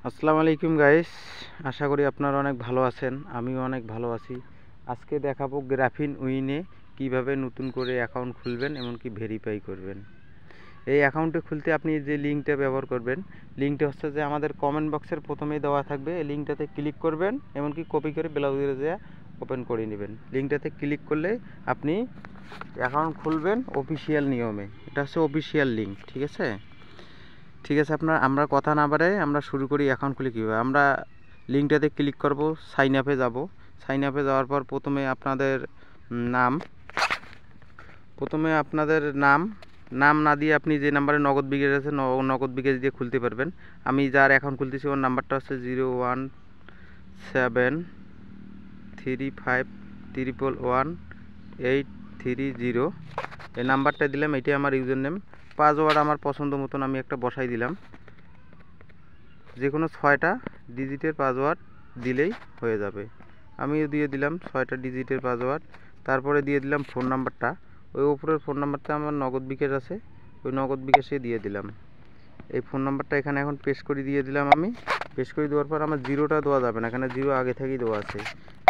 আসসালামু আলাইকুম গাইস, আশা করি আপনারা অনেক ভালো আছেন। আমিও অনেক ভালো আছি। আজকে দেখাবো গ্রাফিন উইনে কিভাবে নতুন করে অ্যাকাউন্ট খুলবেন, এমনকি ভেরিফাই করবেন। এই অ্যাকাউন্টে খুলতে আপনি যে লিঙ্কটা ব্যবহার করবেন, লিঙ্কটা হচ্ছে যে আমাদের কমেন্ট বক্সের প্রথমেই দেওয়া থাকবে। এই লিঙ্কটাতে ক্লিক করবেন, এমনকি কপি করে ব্রাউজারে যেয়ে ওপেন করে নেবেন। লিঙ্কটাতে ক্লিক করলে আপনি অ্যাকাউন্ট খুলবেন অফিসিয়াল নিয়মে। এটা হচ্ছে অফিসিয়াল লিঙ্ক, ঠিক আছে? আমরা কথা না বাড়াই আমরা শুরু করি। অ্যাকাউন্ট খুলে কীভাবে আমরা লিঙ্কটাতে ক্লিক করব, সাইন আপে যাব। সাইন আপে যাওয়ার পর প্রথমে আপনাদের নাম না দিয়ে আপনি যে নাম্বারে নগদ বিকাশ আছে নগদ বিকাশ দিয়ে খুলতে পারবেন। আমি যার অ্যাকাউন্ট খুলতেছি ওর নাম্বারটা হচ্ছে 01735111830। এই নাম্বারটা দিলাম, এটাই আমার ইউজার নেম। পাসওয়ার্ড আমার পছন্দ মতন আমি একটা বসাই দিলাম। যে কোনো 6টা ডিজিটের পাসওয়ার্ড দিলেই হয়ে যাবে। আমিও দিয়ে দিলাম 6টা ডিজিটের পাসওয়ার্ড। তারপরে দিয়ে দিলাম ফোন নাম্বারটা। ওই উপরের ফোন নাম্বারটা আমার নগদ বিকাশ আছে, ওই নগদ বিকাশে দিয়ে দিলাম। এই ফোন নাম্বারটা এখানে এখন পেস্ট করে দিয়ে দিলাম। আমি পেস্ট করে দেওয়ার পর আমার জিরোটা দেওয়া যাবে না, এখানে জিরো আগে থেকেই দেওয়া আছে।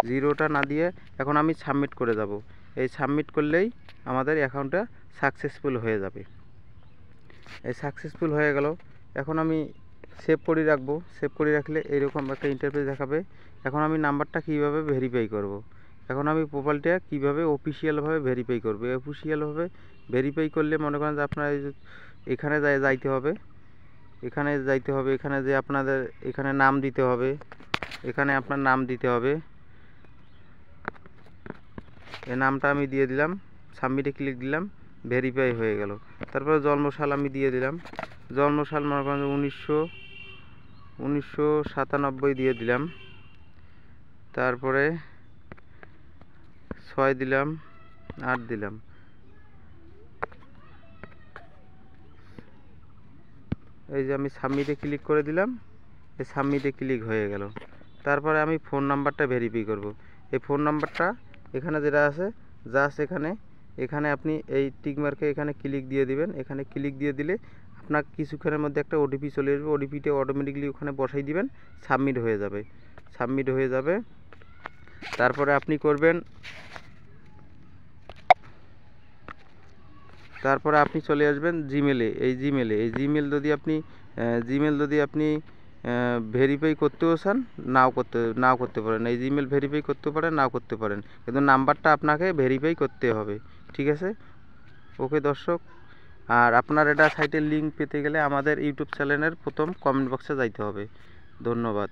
জিরোটা না দিয়ে এখন আমি সাবমিট করে যাব। এই সাবমিট করলেই আমাদের অ্যাকাউন্টটা সাকসেসফুল হয়ে যাবে। এই সাকসেসফুল হয়ে গেল। এখন আমি সেভ করে রাখবো। সেভ করে রাখলে এইরকম একটা ইন্টারফেস দেখাবে। এখন আমি নাম্বারটা কীভাবে ভেরিফাই করব। এখন আমি প্রোফাইলটা কীভাবে অফিসিয়ালভাবে ভেরিফাই করব। অফিসিয়ালভাবে ভেরিফাই করলে মনে করেন যে আপনার এখানে যাইতে হবে। এখানে যে আপনাদের এখানে নাম দিতে হবে, এখানে আপনার নাম দিতে হবে। এই নামটা আমি দিয়ে দিলাম, সাবমিটে ক্লিক দিলাম, ভেরিফাই হয়ে গেল। তারপরে জন্মসাল আমি দিয়ে দিলাম। জন্মসাল মনে করেন 1997 দিয়ে দিলাম। তারপরে 6 দিলাম, 8 দিলাম। এই যে আমি সাবমিটে ক্লিক করে দিলাম, এই সাবমিটে ক্লিক হয়ে গেল। তারপরে আমি ফোন নাম্বারটা ভেরিফাই করব। এই ফোন নাম্বারটা এখানে যেটা আছে জাস্ট এখানে আপনি এই টিক মার্কে এখানে ক্লিক দিয়ে দিবেন। এখানে ক্লিক দিয়ে দিলে আপনার কিছুক্ষণের মধ্যে একটা ওটিপি চলে আসবে। ওটিপিটা অটোমেটিকলি ওখানে বসাই দিবেন, সাবমিট হয়ে যাবে। তারপরে আপনি চলে আসবেন জিমেলে। এই জিমেল যদি আপনি ভেরিফাই করতেও চান, নাও করতে পারেন। এই জিমেল ভেরিফাই করতে পারেন, নাও করতে পারেন, কিন্তু নাম্বারটা আপনাকে ভেরিফাই করতে হবে, ঠিক আছে? ওকে দর্শক, আর আপনার এটা সাইটের লিঙ্ক পেতে গেলে আমাদের ইউটিউব চ্যানেলের প্রথম কমেন্ট বক্সে যাইতে হবে। ধন্যবাদ।